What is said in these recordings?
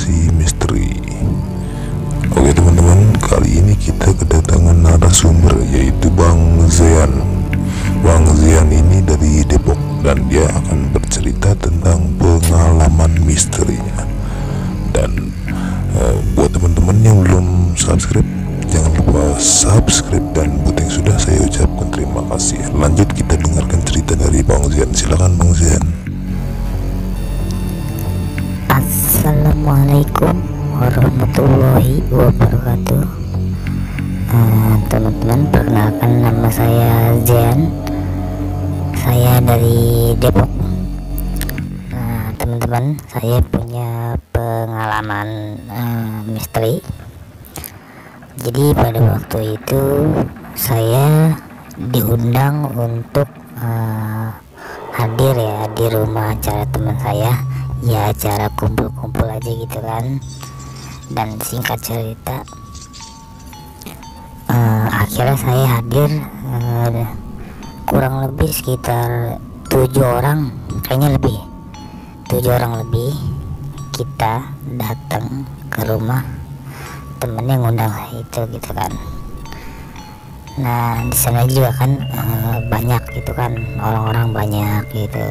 Lokasi Misteri. Oke teman-teman, kali ini kita kedatangan narasumber yaitu Bang Zean. Bang Zean ini dari Depok dan dia akan bercerita tentang pengalaman misterinya. Dan buat teman-teman yang belum subscribe, jangan lupa subscribe, dan buat yang sudah saya ucapkan terima kasih. Lanjut kita dengarkan cerita dari Bang Zean. Silakan Bang Zean. Assalamualaikum warahmatullahi wabarakatuh. Teman-teman, perkenalkan nama saya Zean. Saya dari Depok. Teman-teman, saya punya pengalaman misteri. Jadi pada waktu itu saya diundang untuk hadir ya di rumah acara teman saya, ya acara kumpul-kumpul aja gitu kan. Dan singkat cerita, akhirnya saya hadir, kurang lebih sekitar 7 orang, kayaknya lebih 7 orang lebih. Kita datang ke rumah temen yang ngundang itu gitu kan. Nah di sana juga kan banyak gitu kan, orang-orang banyak gitu.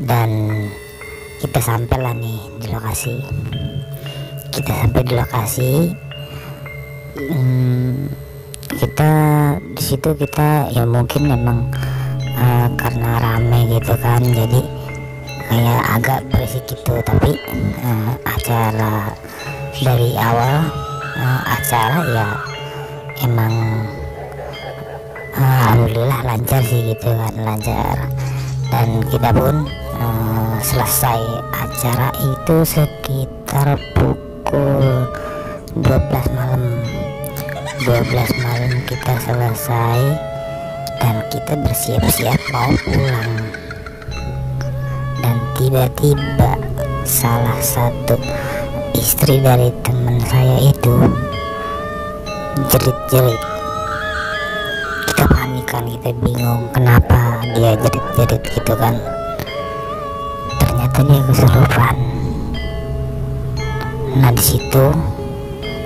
Dan kita sampai lah nih di lokasi. Kita sampai di lokasi, kita di situ kita ya mungkin memang karena rame gitu kan, jadi kayak agak berisik gitu. Tapi acara dari awal acara ya emang alhamdulillah lancar sih gitu kan, lancar. Dan kita pun selesai acara itu sekitar pukul 12 malam. 12 malam kita selesai dan kita bersiap-siap mau pulang. Dan tiba-tiba salah satu istri dari teman saya itu jerit-jerit. Kita panik kan, kita bingung kenapa dia jerit-jerit gitu kan. Ternyata dia kesurupan. Nah di situ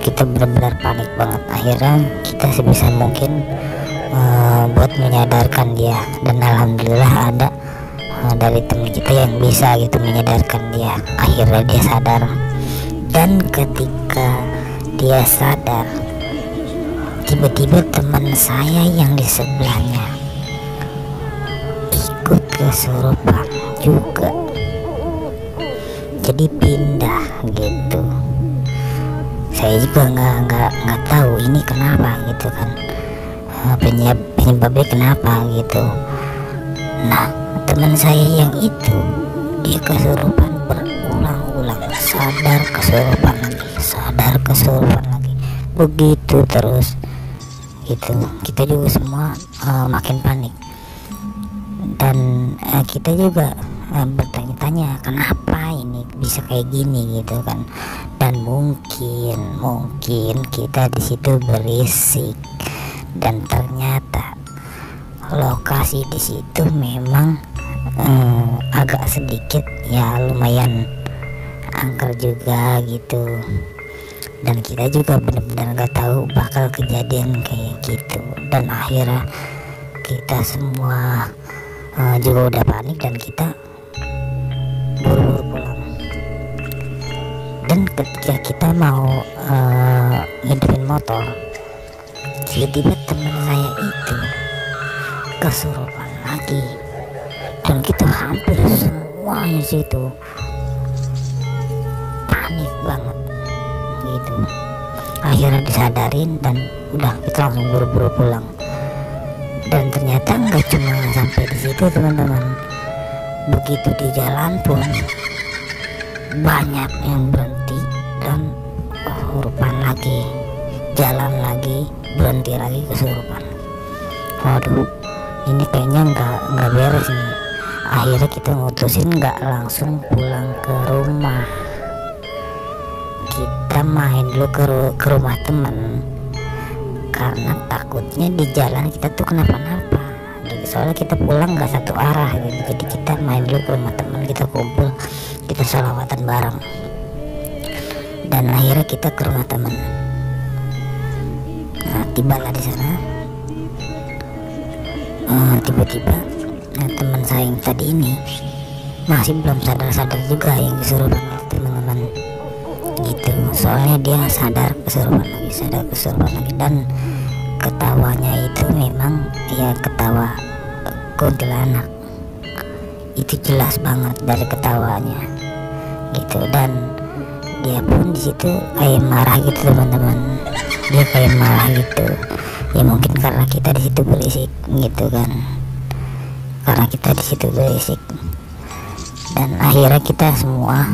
kita benar-benar panik banget. Akhirnya kita sebisa mungkin buat menyadarkan dia, dan alhamdulillah ada dari teman kita yang bisa gitu menyadarkan dia. Akhirnya dia sadar. Dan ketika dia sadar, tiba-tiba teman saya yang di sebelahnya ikut kesurupan juga, jadi pindah gitu. Saya juga nggak tahu ini kenapa gitu kan, penyebabnya kenapa gitu. Nah teman saya yang itu dia kesurupan berulang-ulang, sadar kesurupan lagi, sadar kesurupan lagi, begitu terus gitu. Kita juga semua makin panik, dan kita juga bertanya-tanya kenapa ini bisa kayak gini gitu kan. Dan mungkin kita di situ berisik, dan ternyata lokasi di situ memang agak sedikit ya lumayan angker juga gitu. Dan kita juga benar-benar nggak tahu bakal kejadian kayak gitu. Dan akhirnya kita semua juga udah panik dan kita buru-buru pulang. Dan ketika kita mau ngidupin motor, tiba-tiba teman saya itu kesurupan lagi, dan kita hampir semuanya situ panik banget gitu. Akhirnya disadarin dan udah kita langsung buru-buru pulang. Dan ternyata nggak cuma sampai di situ teman-teman, begitu di jalan pun banyak yang berhenti dan kesurupan lagi, jalan lagi, berhenti lagi, kesurupan. Waduh, ini kayaknya nggak beres nih. Akhirnya kita mutusin nggak langsung pulang ke rumah, kita main dulu ke rumah teman, karena takutnya di jalan kita tuh kenapa-napa gitu. Soalnya kita pulang nggak satu arah gitu, jadi kita main dulu ke rumah teman, kita kumpul, kita sholawatan bareng. dan akhirnya kita ke rumah teman. Nah, tibalah di sana. Tiba-tiba teman saya yang tadi ini masih belum sadar-sadar juga yang kesurupan itu, teman-teman, gitu. Soalnya dia sadar kesurupan lagi, dan ketawanya itu memang ya ketawa kuntilanak. Itu jelas banget dari ketawanya gitu, dan dia pun di situ kayak marah gitu, teman-teman. Dia kayak marah gitu ya, mungkin karena kita di situ berisik gitu kan, dan akhirnya kita semua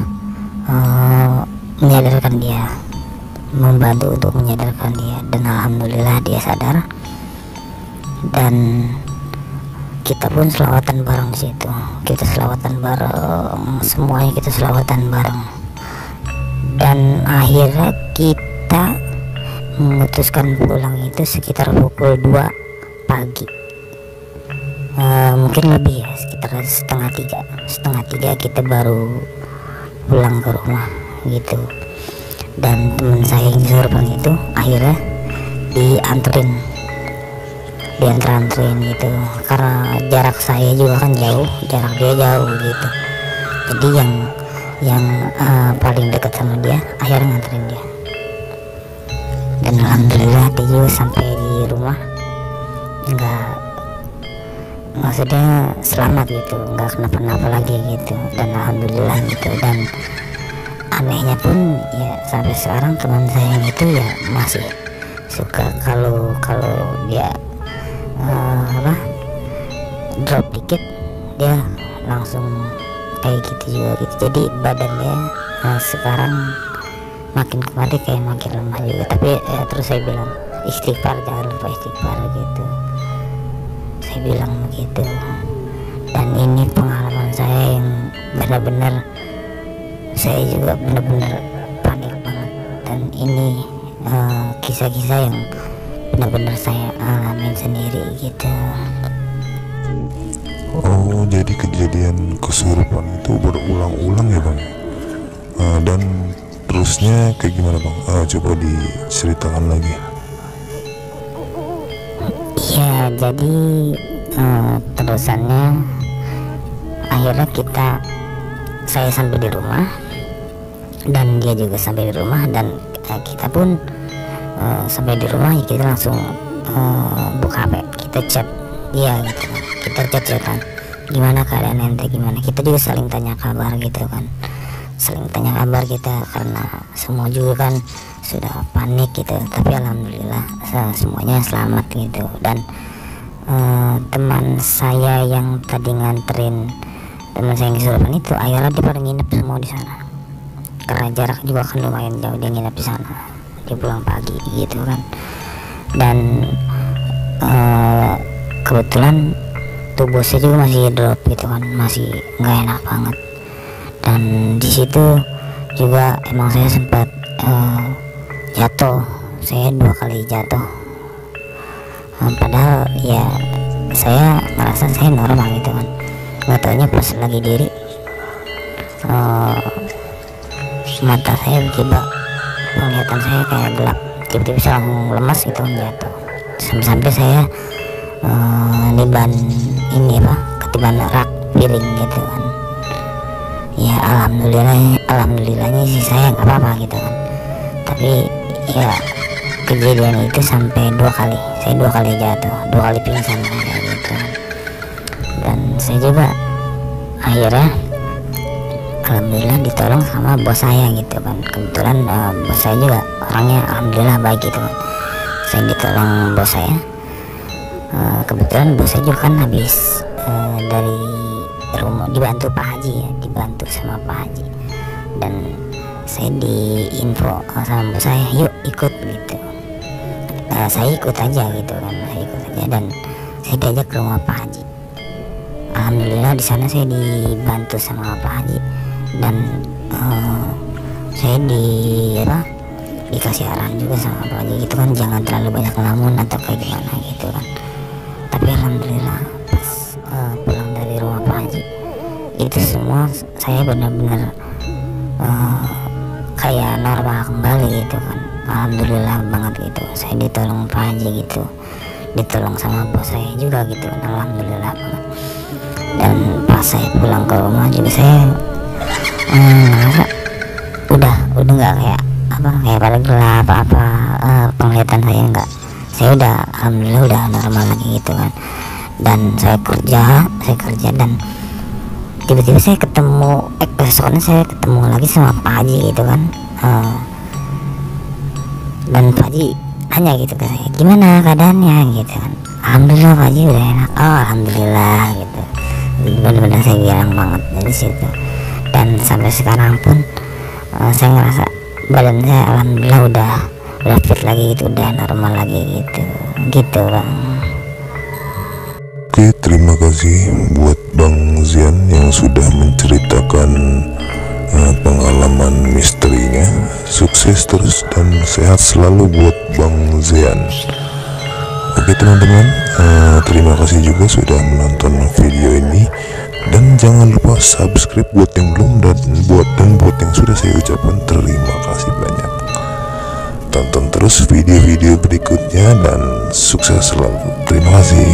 menyadarkan dia, membantu untuk menyadarkan dia, dan alhamdulillah dia sadar. Dan kita pun selawatan bareng di situ, semuanya kita selawatan bareng. Dan akhirnya kita memutuskan pulang itu sekitar pukul 2 pagi, mungkin lebih ya, sekitar setengah tiga kita baru pulang ke rumah gitu. Dan teman saya yang kesurupan itu akhirnya dianterin gitu, karena jarak saya juga kan jauh, jarak dia jauh gitu. Jadi yang paling dekat sama dia akhirnya nganterin dia, dan alhamdulillah dia juga sampai di rumah maksudnya selamat gitu, nggak kenapa-napa lagi gitu, dan alhamdulillah gitu. Dan anehnya pun ya sampai sekarang teman saya itu ya masih suka kalau dia drop dikit dia langsung kayak gitu juga gitu. Jadi badannya sekarang makin kemari kayak makin lemah juga. Tapi terus saya bilang istighfar, jangan lupa istighfar gitu, saya bilang begitu. Dan ini pengalaman saya yang benar-benar saya juga benar-benar panik banget, dan ini kisah-kisah yang benar-benar saya alamin sendiri gitu. Oh, jadi kejadian kesurupan itu berulang-ulang ya bang? Dan terusnya kayak gimana bang? Coba diceritakan lagi. Ya, jadi terusannya akhirnya saya sampai di rumah, dan dia juga sampai di rumah, dan kita pun sampai di rumah ya kita langsung buka HP, kita chat dia gitu kan, kita chat-chatan gimana keadaan ente, gimana, kita juga saling tanya kabar gitu kan, kita karena semua juga kan sudah panik gitu. Tapi alhamdulillah semuanya selamat gitu. Dan teman saya yang tadi nganterin teman saya yang kesurupan itu akhirnya dia pada nginep semua di sana, karena jarak juga kan lumayan jauh, dia nginep di sana, dia pulang pagi gitu kan. Dan kebetulan tubuh saya juga masih drop gitu kan, masih nggak enak banget. Dan di situ juga emang saya sempat jatuh, saya 2 kali jatuh. Padahal ya saya merasa saya normal gitu kan, nggak taunya pas lagi diri mata saya tiba, penglihatan saya kayak gelap, tiba-tiba saya langsung lemas gitu, jatuh. Sampai saya ketiban rak piring gitu kan. Ya alhamdulillahnya sih saya nggak apa-apa gitu kan. Tapi ya kejadian itu sampai 2 kali, saya 2 kali jatuh, 2 kali pingsan kayak gitu kan. Dan saya juga akhirnya alhamdulillah ditolong sama bos saya gitu kan. Kebetulan bos saya juga orangnya alhamdulillah baik gitu kan. Saya ditolong bos saya, kebetulan bos saya juga kan habis dari rumah dibantu Pak Haji ya, dibantu sama Pak Haji. Dan saya diinfo sama bos saya, yuk ikut gitu. Saya ikut aja gitu kan, dan saya diajak ke rumah Pak Haji. Alhamdulillah di sana saya dibantu sama Pak Haji, dan saya dikasih arahan juga sama Pak Haji gitu kan, jangan terlalu banyak ngelamun atau kayak gimana gitu kan. Tapi alhamdulillah pas pulang dari rumah Pak Haji itu semua saya benar-benar kayak normal kembali gitu kan. Alhamdulillah banget gitu, saya ditolong Pak Haji gitu, ditolong sama bos saya juga gitu, alhamdulillah banget. Dan pas saya pulang ke rumah juga saya ngerasa udah nggak kayak pada gelap penglihatan saya udah alhamdulillah udah normal lagi gitu kan. Dan saya kerja dan tiba-tiba saya ketemu besoknya saya ketemu lagi sama Pak Haji gitu kan. Dan Pak Haji nanya gitu ke saya, gimana keadaannya gitu kan. Alhamdulillah Pak Haji udah enak, oh alhamdulillah gitu, benar-benar saya bilang banget dari situ. Dan sampai sekarang pun saya ngerasa badan saya alhamdulillah udah fit lagi gitu, udah normal lagi gitu Bang. Oke, terima kasih buat Bang Zian yang sudah menceritakan pengalaman misterinya. Sukses terus dan sehat selalu buat Bang Zian. Oke teman-teman, terima kasih juga sudah menonton video ini, dan jangan lupa subscribe buat yang belum, dan buat yang sudah saya ucapkan terima kasih banyak. Tonton terus video-video berikutnya dan sukses selalu. Terima kasih.